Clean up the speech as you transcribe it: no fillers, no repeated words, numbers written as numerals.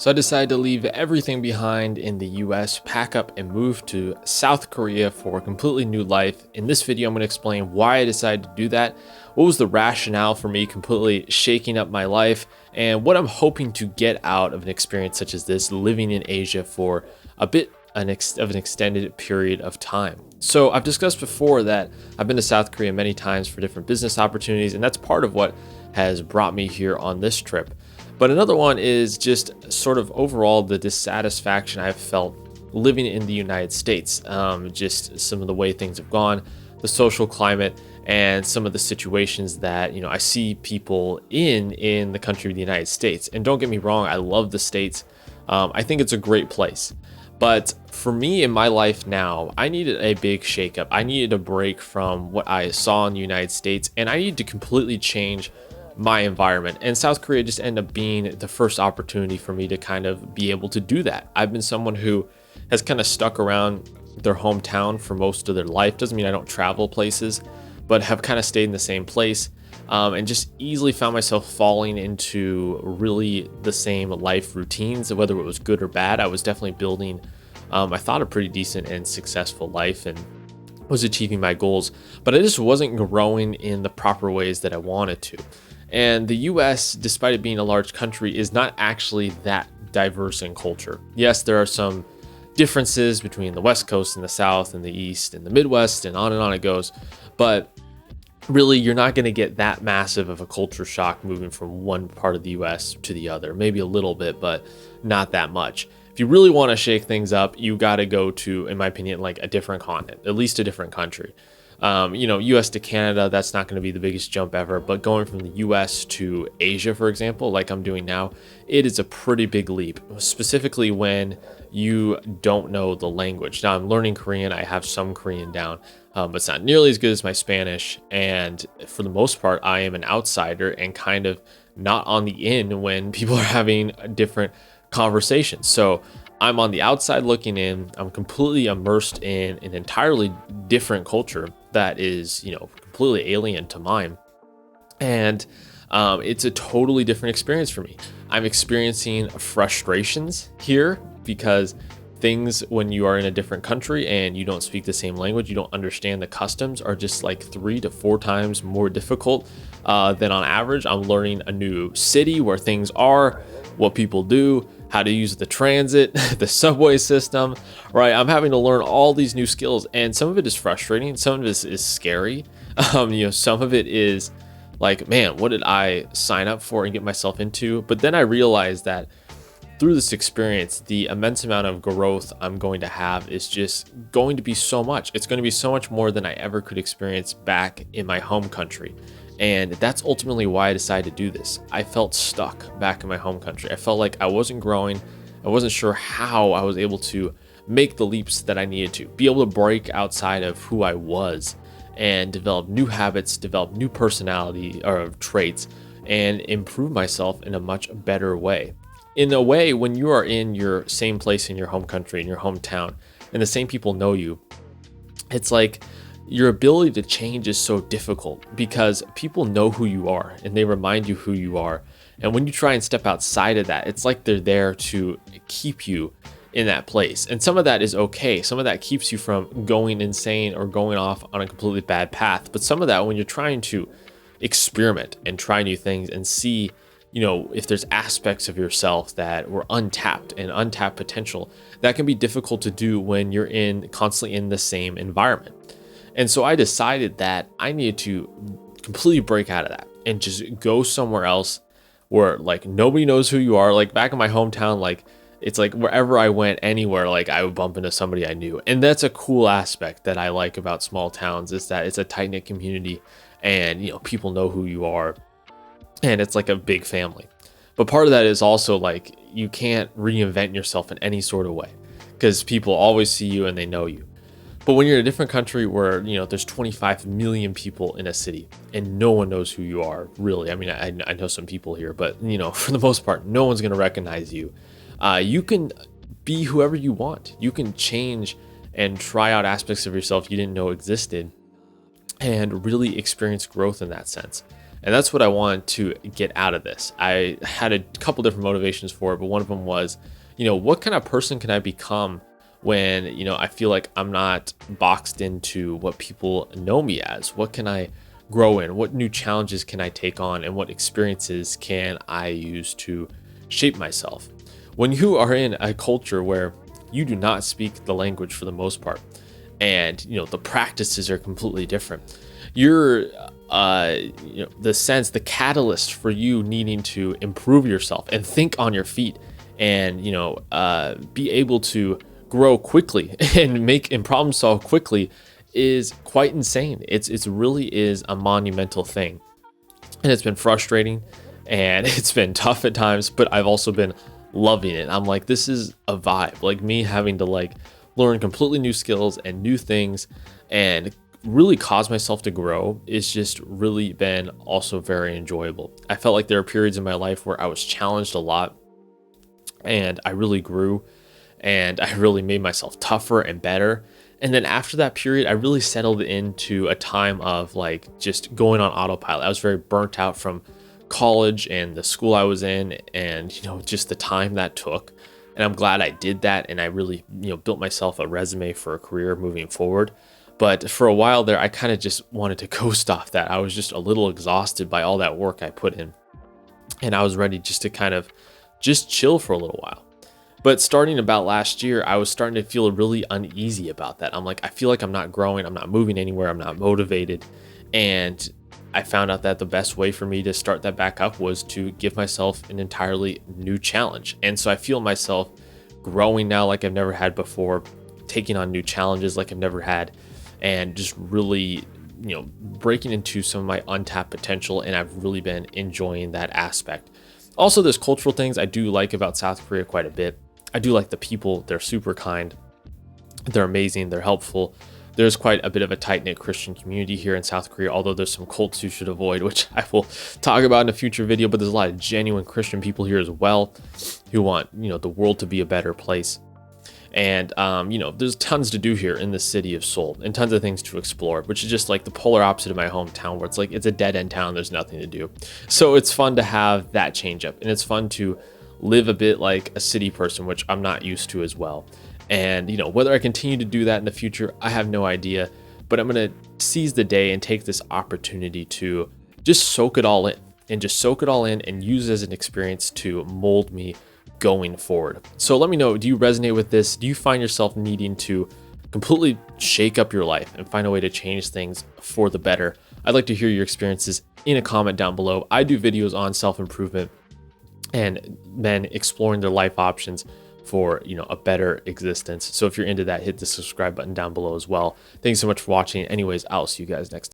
So I decided to leave everything behind in the US, pack up and move to South Korea for a completely new life. In this video, I'm going to explain why I decided to do that, what was the rationale for me completely shaking up my life, and what I'm hoping to get out of an experience such as this, living in Asia for a bit of an extended period of time. So I've discussed before that I've been to South Korea many times for different business opportunities, and that's part of what has brought me here on this trip. But another one is just sort of overall the dissatisfaction I've felt living in the United States. Just some of the way things have gone, the social climate, and some of the situations that I see people in the country of the United States. And don't get me wrong, I love the States. I think it's a great place. But for me in my life now, I needed a big shakeup. I needed a break from what I saw in the United States, and I needed to completely change my environment. And South Korea just ended up being the first opportunity for me to kind of be able to do that. I've been someone who has kind of stuck around their hometown for most of their life. Doesn't mean I don't travel places, but have kind of stayed in the same place, and just easily found myself falling into really the same life routines. Whether it was good or bad, I was definitely building, I thought, a pretty decent and successful life and was achieving my goals, but I just wasn't growing in the proper ways that I wanted to. And the US, despite it being a large country, is not actually that diverse in culture. Yes, there are some differences between the West Coast and the South and the East and the Midwest, and on it goes. But really, you're not going to get that massive of a culture shock moving from one part of the US to the other. Maybe a little bit, but not that much. If you really want to shake things up, you got to go to, in my opinion, like a different continent, at least a different country. US to Canada, that's not going to be the biggest jump ever, but going from the US to Asia, for example, like I'm doing now, it is a pretty big leap, specifically when you don't know the language. Now I'm learning Korean, I have some Korean down, but it's not nearly as good as my Spanish. And for the most part, I am an outsider and kind of not on the in when people are having different conversations. So I'm on the outside looking in. I'm completely immersed in an entirely different culture that is, completely alien to mine. And it's a totally different experience for me. I'm experiencing frustrations here because things, when you are in a different country and you don't speak the same language, you don't understand the customs, are just like 3 to 4 times more difficult than on average. I'm learning a new city where things are, what people do, how to use the transit, the subway system, right? I'm having to learn all these new skills, and some of it is frustrating. Some of it is scary. Some of it is like, man, what did I sign up for and get myself into? But then I realized that through this experience, the immense amount of growth I'm going to have is just going to be so much. It's going to be so much more than I ever could experience back in my home country. And that's ultimately why I decided to do this. I felt stuck back in my home country. I felt like I wasn't growing. I wasn't sure how I was able to make the leaps that I needed to, be able to break outside of who I was and develop new habits, develop new personality or traits, and improve myself in a much better way. In a way, when you are in your same place in your home country, in your hometown, and the same people know you, it's like your ability to change is so difficult because people know who you are and they remind you who you are. And when you try and step outside of that, it's like they're there to keep you in that place. And some of that is okay. Some of that keeps you from going insane or going off on a completely bad path. But some of that, when you're trying to experiment and try new things and see, if there's aspects of yourself that were untapped and untapped potential, that can be difficult to do when you're constantly in the same environment. And so I decided that I needed to completely break out of that and just go somewhere else where like nobody knows who you are. Like back in my hometown, like it's like wherever I went, anywhere, like I would bump into somebody I knew. And that's a cool aspect that I like about small towns, is that it's a tight-knit community and people know who you are and it's like a big family. But part of that is also like you can't reinvent yourself in any sort of way because people always see you and they know you. But when you're in a different country where, there's 25 million people in a city and no one knows who you are, really. I mean, I know some people here, but, for the most part, no one's going to recognize you. You can be whoever you want. You can change and try out aspects of yourself you didn't know existed and really experience growth in that sense. And that's what I wanted to get out of this. I had a couple different motivations for it, but one of them was, what kind of person can I become when, I feel like I'm not boxed into what people know me as? What can I grow in? What new challenges can I take on? And what experiences can I use to shape myself? When you are in a culture where you do not speak the language for the most part, and the practices are completely different, you're the catalyst for you needing to improve yourself and think on your feet and be able to grow quickly and problem solve quickly is quite insane. It's really is a monumental thing, and it's been frustrating and it's been tough at times, but I've also been loving it. I'm like, this is a vibe. Like me having to learn completely new skills and new things and really cause myself to grow is just really been also very enjoyable. I felt like there are periods in my life where I was challenged a lot and I really grew and I really made myself tougher and better. And then after that period, I really settled into a time of just going on autopilot. I was very burnt out from college and the school I was in and, just the time that took. And I'm glad I did that. And I really, built myself a resume for a career moving forward. But for a while there, I kind of just wanted to coast off that. I was just a little exhausted by all that work I put in. And I was ready just to kind of just chill for a little while. But starting about last year, I was starting to feel really uneasy about that. I'm like, I feel like I'm not growing. I'm not moving anywhere. I'm not motivated. And I found out that the best way for me to start that back up was to give myself an entirely new challenge. And so I feel myself growing now like I've never had before, taking on new challenges like I've never had, and just really, breaking into some of my untapped potential. And I've really been enjoying that aspect. Also, there's cultural things I do like about South Korea quite a bit. I do like the people. They're super kind. They're amazing. They're helpful. There's quite a bit of a tight-knit Christian community here in South Korea, although there's some cults you should avoid, which I will talk about in a future video. But there's a lot of genuine Christian people here as well who want, the world to be a better place. And, there's tons to do here in the city of Seoul and tons of things to explore, which is just the polar opposite of my hometown where it's a dead end town. There's nothing to do. So it's fun to have that change up, and it's fun to live a bit like a city person, which I'm not used to as well. And, whether I continue to do that in the future, I have no idea, but I'm going to seize the day and take this opportunity to just soak it all in and use it as an experience to mold me going forward. So let me know, do you resonate with this? Do you find yourself needing to completely shake up your life and find a way to change things for the better? I'd like to hear your experiences in a comment down below. I do videos on self-improvement and men exploring their life options for a better existence. So if you're into that, hit the subscribe button down below as well. Thanks so much for watching. Anyways, I'll see you guys next time.